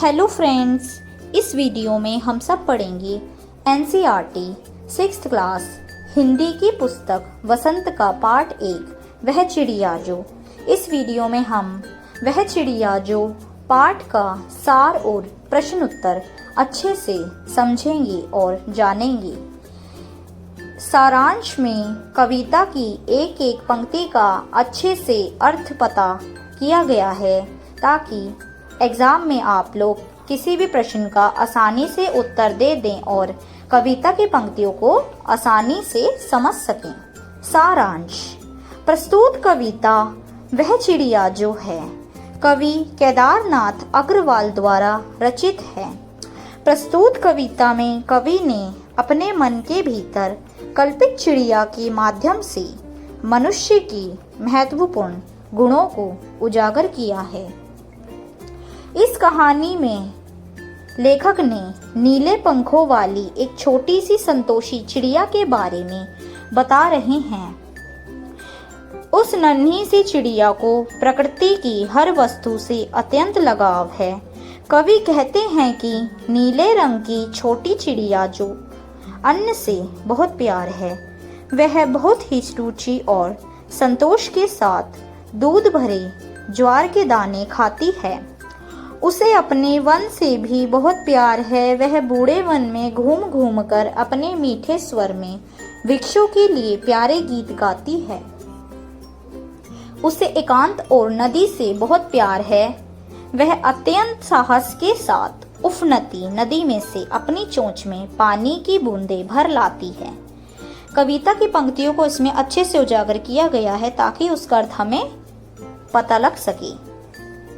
Hello friends, इस video में हम सब पढ़ेंगे एनसीईआरटी 6th क्लास हिंदी की पुस्तक वसंत का पाठ 1 वह चिड़िया जो। इस वीडियो में हम वह चिड़िया जो पाठ का सार और प्रश्न उत्तर अच्छे से समझेंगे और जानेंगे। सारांश में कविता की एक एक पंक्ति का अच्छे से अर्थ पता किया गया है ताकि एग्जाम में आप लोग किसी भी प्रश्न का आसानी से उत्तर दे दें और कविता की पंक्तियों को आसानी से समझ सकें। सारांश। प्रस्तुत कविता वह चिड़िया जो है कवि केदारनाथ अग्रवाल द्वारा रचित है। प्रस्तुत कविता में कवि ने अपने मन के भीतर कल्पित चिड़िया के माध्यम से मनुष्य की महत्वपूर्ण गुणों को उजागर किया है। इस कहानी में लेखक ने नीले पंखों वाली एक छोटी सी संतोषी चिड़िया के बारे में बता रहे हैं। उस नन्ही सी चिड़िया को प्रकृति की हर वस्तु से अत्यंत लगाव है। कवि कहते हैं कि नीले रंग की छोटी चिड़िया जो अन्न से बहुत प्यार है, वह बहुत ही रुचि और संतोष के साथ दूध भरे ज्वार के दाने खाती है। उसे अपने वन से भी बहुत प्यार है। वह बूढ़े वन में घूम घूम कर अपने मीठे स्वर में वृक्षों के लिए प्यारे गीत गाती है। उसे एकांत और नदी से बहुत प्यार है। वह अत्यंत साहस के साथ उफनती नदी में से अपनी चोंच में पानी की बूंदें भर लाती है। कविता की पंक्तियों को इसमें अच्छे से उजागर किया गया है ताकि उसका अर्थ हमें पता लग सके।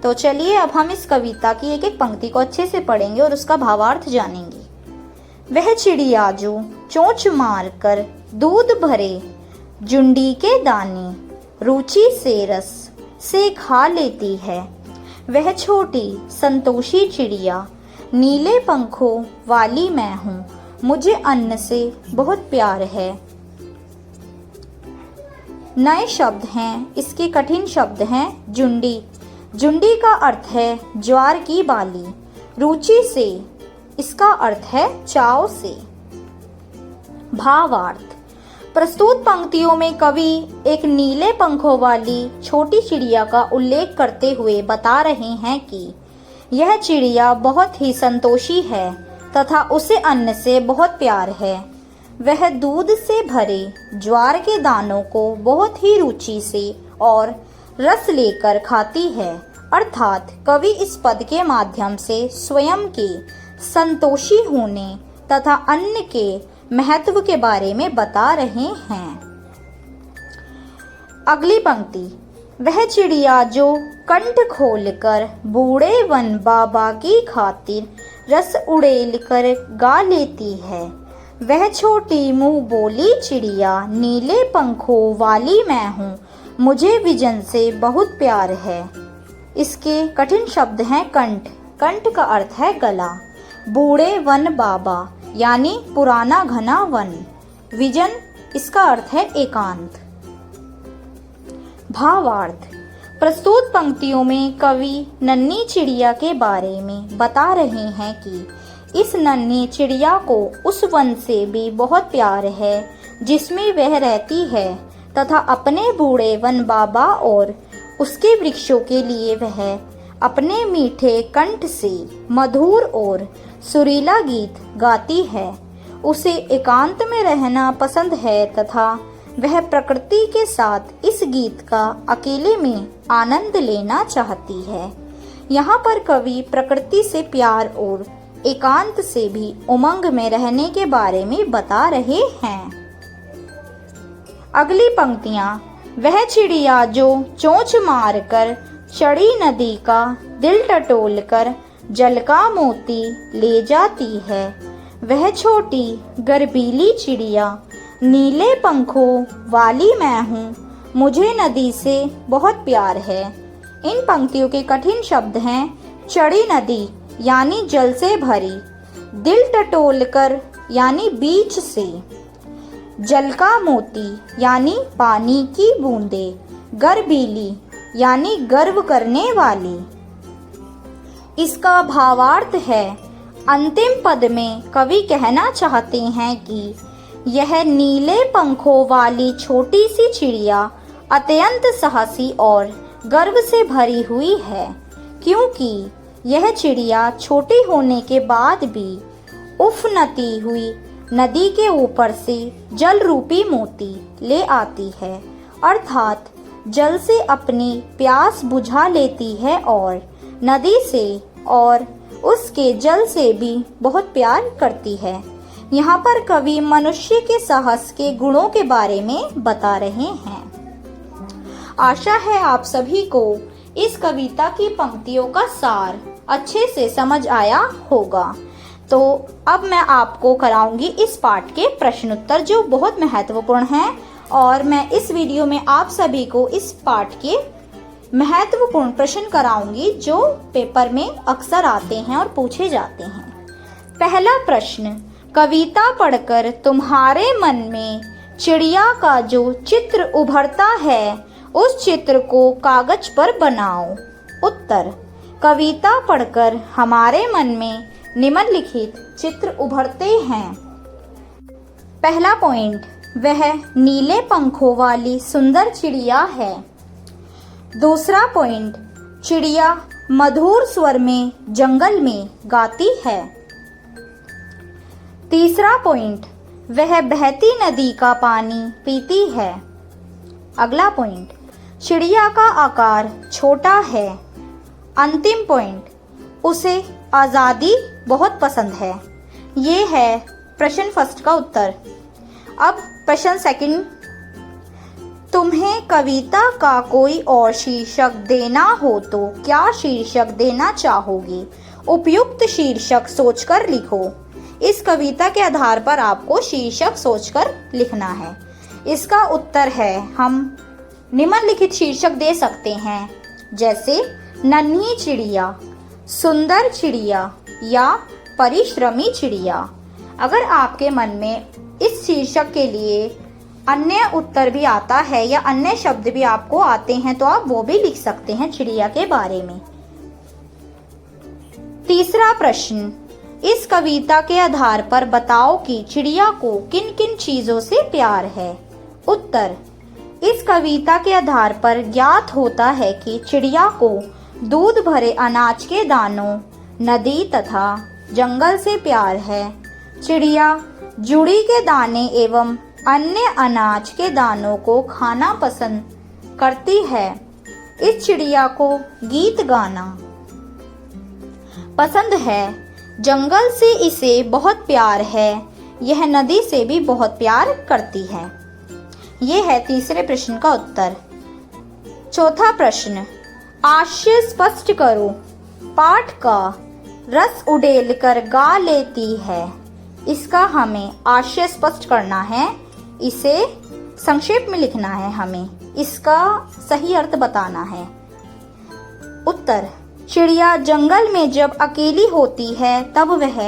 तो चलिए अब हम इस कविता की एक एक पंक्ति को अच्छे से पढ़ेंगे और उसका भावार्थ जानेंगे। वह चिड़िया जो चोंच मार कर दूध भरे जुंडी के दाने रुचि से रस से खा लेती है। वह छोटी संतोषी चिड़िया नीले पंखों वाली मैं हूँ, मुझे अन्न से बहुत प्यार है। नए शब्द हैं, इसके कठिन शब्द हैं जुंडी। जुंडी का अर्थ है ज्वार की बाली। रुचि से इसका अर्थ है चाव से। भावार्थ। प्रस्तुत पंक्तियों में कवि एक नीले पंखों वाली छोटी चिड़िया का उल्लेख करते हुए बता रहे हैं कि यह चिड़िया बहुत ही संतोषी है तथा उसे अन्न से बहुत प्यार है। वह दूध से भरे ज्वार के दानों को बहुत ही रुचि से और रस लेकर खाती है। अर्थात कवि इस पद के माध्यम से स्वयं के संतोषी होने तथा अन्न के महत्व के बारे में बता रहे हैं। अगली पंक्ति। वह चिड़िया जो कंठ खोलकर बूढ़े वन बाबा की खातिर रस उड़ेल कर गा लेती है। वह छोटी मुंह बोली चिड़िया नीले पंखों वाली मैं हूँ, मुझे विजन से बहुत प्यार है। इसके कठिन शब्द हैं कंठ। कंठ का अर्थ है गला। बूढ़े वन बाबा यानी पुराना घना वन। विजन इसका अर्थ है एकांत। भावार्थ। प्रस्तुत पंक्तियों में कवि नन्ही चिड़िया के बारे में बता रहे हैं कि इस नन्ही चिड़िया को उस वन से भी बहुत प्यार है जिसमें वह रहती है तथा अपने बूढ़े वन बाबा और उसके वृक्षों के लिए वह अपने मीठे कंठ से मधुर और सुरीला गीत गाती है। उसे एकांत में रहना पसंद है तथा वह प्रकृति के साथ इस गीत का अकेले में आनंद लेना चाहती है। यहाँ पर कवि प्रकृति से प्यार और एकांत से भी उमंग में रहने के बारे में बता रहे हैं। अगली पंक्तियाँ। वह चिड़िया जो चोंच मार कर चढ़ी नदी का दिल टटोल कर जल का मोती ले जाती है। वह छोटी गर्बीली चिड़िया नीले पंखों वाली मैं हूँ, मुझे नदी से बहुत प्यार है। इन पंक्तियों के कठिन शब्द हैं चढ़ी नदी यानी जल से भरी, दिल टटोल कर यानी बीच से, जल का मोती यानी पानी की बूंदे, गर्बीली यानी गर्व करने वाली। इसका भावार्थ है। अंतिम पद में कवि कहना चाहते हैं कि यह नीले पंखों वाली छोटी सी चिड़िया अत्यंत साहसी और गर्व से भरी हुई है, क्योंकि यह चिड़िया छोटी होने के बाद भी उफनती हुई नदी के ऊपर से जल रूपी मोती ले आती है, अर्थात जल से अपनी प्यास बुझा लेती है और नदी से और उसके जल से भी बहुत प्यार करती है। यहाँ पर कवि मनुष्य के साहस के गुणों के बारे में बता रहे हैं। आशा है आप सभी को इस कविता की पंक्तियों का सार अच्छे से समझ आया होगा। तो अब मैं आपको कराऊंगी इस पाठ के प्रश्न उत्तर, जो बहुत महत्वपूर्ण हैं, और मैं इस वीडियो में आप सभी को इस पाठ के महत्वपूर्ण प्रश्न कराऊंगी जो पेपर में अक्सर आते हैं और पूछे जाते हैं। पहला प्रश्न, कविता पढ़कर तुम्हारे मन में चिड़िया का जो चित्र उभरता है उस चित्र को कागज पर बनाओ। उत्तर, कविता पढ़कर हमारे मन में निम्नलिखित चित्र उभरते हैं। पहला पॉइंट, वह नीले पंखों वाली सुंदर चिड़िया है। दूसरा पॉइंट, चिड़िया मधुर स्वर में जंगल में गाती है। तीसरा पॉइंट, वह बहती नदी का पानी पीती है। अगला पॉइंट, चिड़िया का आकार छोटा है। अंतिम पॉइंट, उसे आज़ादी बहुत पसंद है। ये है प्रश्न फर्स्ट का उत्तर। अब प्रश्न सेकंड, तुम्हें कविता का कोई और शीर्षक देना हो तो क्या शीर्षक देना चाहोगी? उपयुक्त शीर्षक सोचकर लिखो। इस कविता के आधार पर आपको शीर्षक सोचकर लिखना है। इसका उत्तर है, हम निम्नलिखित शीर्षक दे सकते हैं, जैसे नन्ही चिड़िया, सुंदर चिड़िया या परिश्रमी चिड़िया। अगर आपके मन में इस शीर्षक के लिए अन्य उत्तर भी आता है या अन्य शब्द भी आपको आते हैं तो आप वो भी लिख सकते हैं चिड़िया के बारे में। तीसरा प्रश्न, इस कविता के आधार पर बताओ कि चिड़िया को किन किन चीजों से प्यार है। उत्तर, इस कविता के आधार पर ज्ञात होता है कि चिड़िया को दूध भरे अनाज के दानों, नदी तथा जंगल से प्यार है। चिड़िया जुड़ी के दाने एवं अन्य अनाज के दानों को खाना पसंद करती है। इस चिड़िया को गीत गाना पसंद है। जंगल से इसे बहुत प्यार है। यह नदी से भी बहुत प्यार करती है। ये है तीसरे प्रश्न का उत्तर। चौथा प्रश्न, आशय स्पष्ट करो। पाठ का रस उड़ेल कर गा लेती है। इसका हमें आशय स्पष्ट करना है, इसे संक्षेप में लिखना है, हमें इसका सही अर्थ बताना है। उत्तर, चिड़िया जंगल में जब अकेली होती है तब वह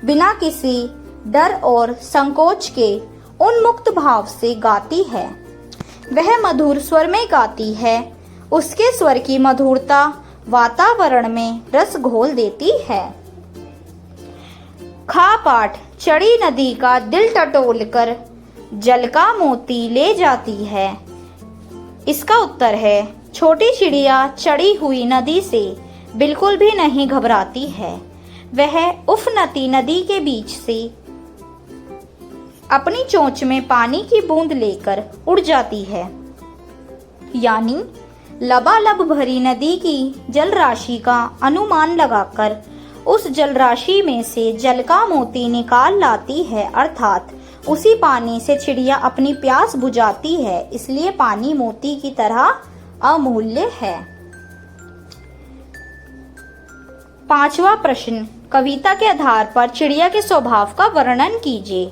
बिना किसी डर और संकोच के उन्मुक्त भाव से गाती है। वह मधुर स्वर में गाती है। उसके स्वर की मधुरता वातावरण में रस घोल देती है। खा पाठ, चढ़ी नदी का दिल टटोल कर जल का मोती ले जाती है। इसका उत्तर है, छोटी चिड़िया चढ़ी हुई नदी से बिल्कुल भी नहीं घबराती है। वह उफनती नदी के बीच से अपनी चोंच में पानी की बूंद लेकर उड़ जाती है। यानी लबालब भरी नदी की जल राशि का अनुमान लगाकर उस जल राशि में से जल का मोती निकाल लाती है, अर्थात उसी पानी से चिड़िया अपनी प्यास बुझाती है। इसलिए पानी मोती की तरह अमूल्य है। पांचवा प्रश्न, कविता के आधार पर चिड़िया के स्वभाव का वर्णन कीजिए।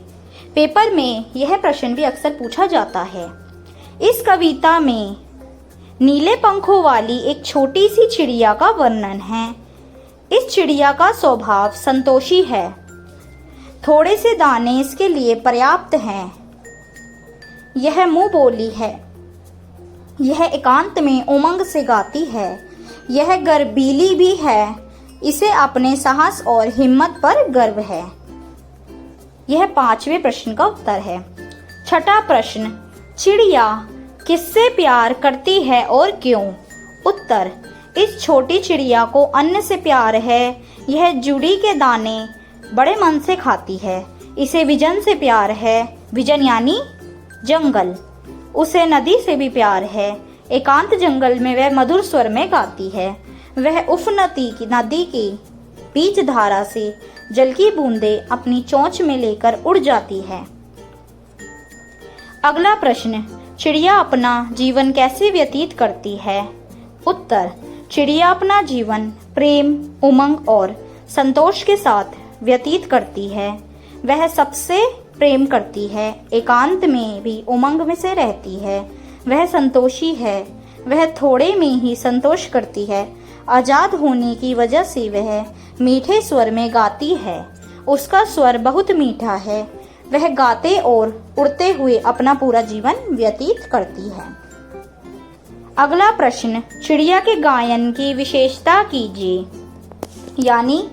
पेपर में यह प्रश्न भी अक्सर पूछा जाता है। इस कविता में नीले पंखों वाली एक छोटी सी चिड़िया का वर्णन है। इस चिड़िया का स्वभाव संतोषी है। थोड़े से दाने इसके लिए पर्याप्त हैं। यह मुंह बोली है। यह एकांत में उमंग से गाती है। यह गर्बीली भी है। इसे अपने साहस और हिम्मत पर गर्व है। यह 5वें प्रश्न का उत्तर है। छठा प्रश्न, चिड़िया किससे प्यार करती है और क्यों? उत्तर, इस छोटी चिड़िया को अन्न से प्यार है। यह जुड़ी के दाने बड़े मन से खाती है। इसे विजन से प्यार है। विजन यानी जंगल। उसे नदी से भी प्यार है। एकांत जंगल में वह मधुर स्वर में गाती है। वह उफनती की नदी की बीच धारा से जल की बूंदें अपनी चोंच में लेकर उड़ जाती है। अगला प्रश्न, चिड़िया अपना जीवन कैसे व्यतीत करती है? उत्तर, चिड़िया अपना जीवन प्रेम, उमंग और संतोष के साथ व्यतीत करती है। वह सबसे प्रेम करती है, एकांत में भी उमंग में से रहती है। वह संतोषी है, वह थोड़े में ही संतोष करती है। आजाद होने की वजह से वह मीठे स्वर में गाती है। उसका स्वर बहुत मीठा है। वह गाते और उड़ते हुए अपना पूरा जीवन व्यतीत करती है। अगला प्रश्न, चिड़िया के गायन की विशेषता कीजिए। यानी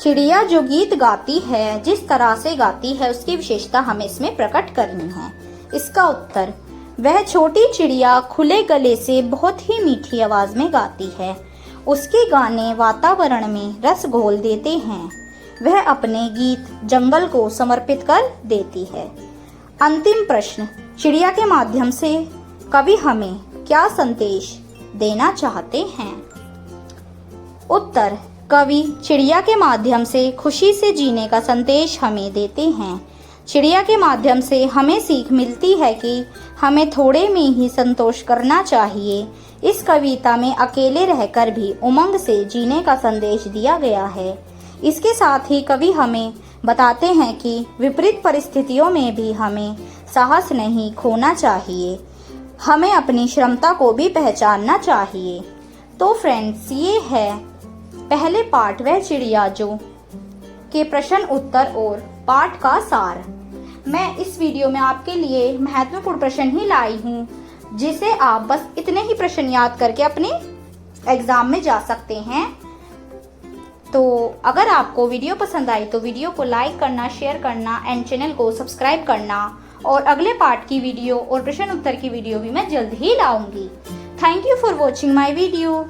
चिड़िया जो गीत गाती है, जिस तरह से गाती है, उसकी विशेषता हमें इसमें प्रकट करनी है। इसका उत्तर, वह छोटी चिड़िया खुले गले से बहुत ही मीठी आवाज में गाती है। उसके गाने वातावरण में रस घोल देते हैं। वह अपने गीत जंगल को समर्पित कर देती है। अंतिम प्रश्न, चिड़िया के माध्यम से कवि हमें क्या संदेश देना चाहते हैं? उत्तर, कवि चिड़िया के माध्यम से खुशी से जीने का संदेश हमें देते हैं। चिड़िया के माध्यम से हमें सीख मिलती है कि हमें थोड़े में ही संतोष करना चाहिए। इस कविता में अकेले रहकर भी उमंग से जीने का संदेश दिया गया है। इसके साथ ही कवि हमें बताते हैं कि विपरीत परिस्थितियों में भी हमें साहस नहीं खोना चाहिए। हमें अपनी क्षमता को भी पहचानना चाहिए। तो फ्रेंड्स, ये है पहले पार्ट वह चिड़िया जो के प्रश्न उत्तर और पाठ का सार। मैं इस वीडियो में आपके लिए महत्वपूर्ण प्रश्न ही लाई हूँ, जिसे आप बस इतने ही प्रश्न याद करके अपने एग्जाम में जा सकते हैं। तो अगर आपको वीडियो पसंद आई तो वीडियो को लाइक करना, शेयर करना एंड चैनल को सब्सक्राइब करना। और अगले पार्ट की वीडियो और प्रश्न उत्तर की वीडियो भी मैं जल्द ही लाऊंगी। Thank you for watching my video.